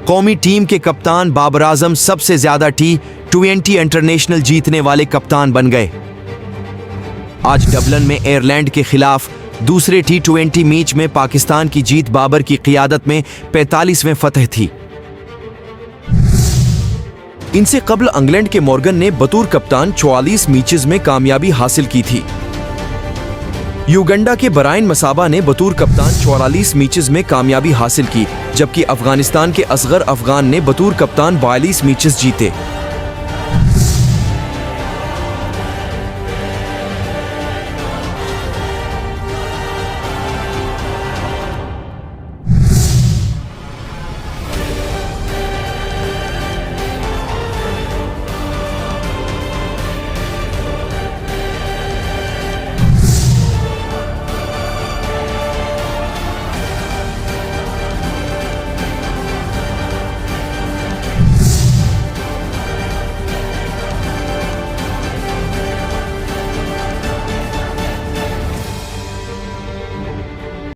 कौमी टीम के कप्तान बाबर आजम सबसे ज्यादा T20 इंटरनेशनल जीतने वाले कप्तान बन गए। आज डबलिन में आयरलैंड के खिलाफ दूसरे T20 मैच में पाकिस्तान की जीत बाबर की क़ियादत में 45वें फतह थी। इनसे कबल इंग्लैंड के मॉर्गन ने बतौर कप्तान 44 मैचेस में कामयाबी हासिल की थी। युगांडा के ब्रायन मसाबा ने बतौर कप्तान 44 मैचेस में कामयाबी हासिल की, जबकि अफगानिस्तान के असगर अफगान ने बतौर कप्तान 42 मैचेस जीते।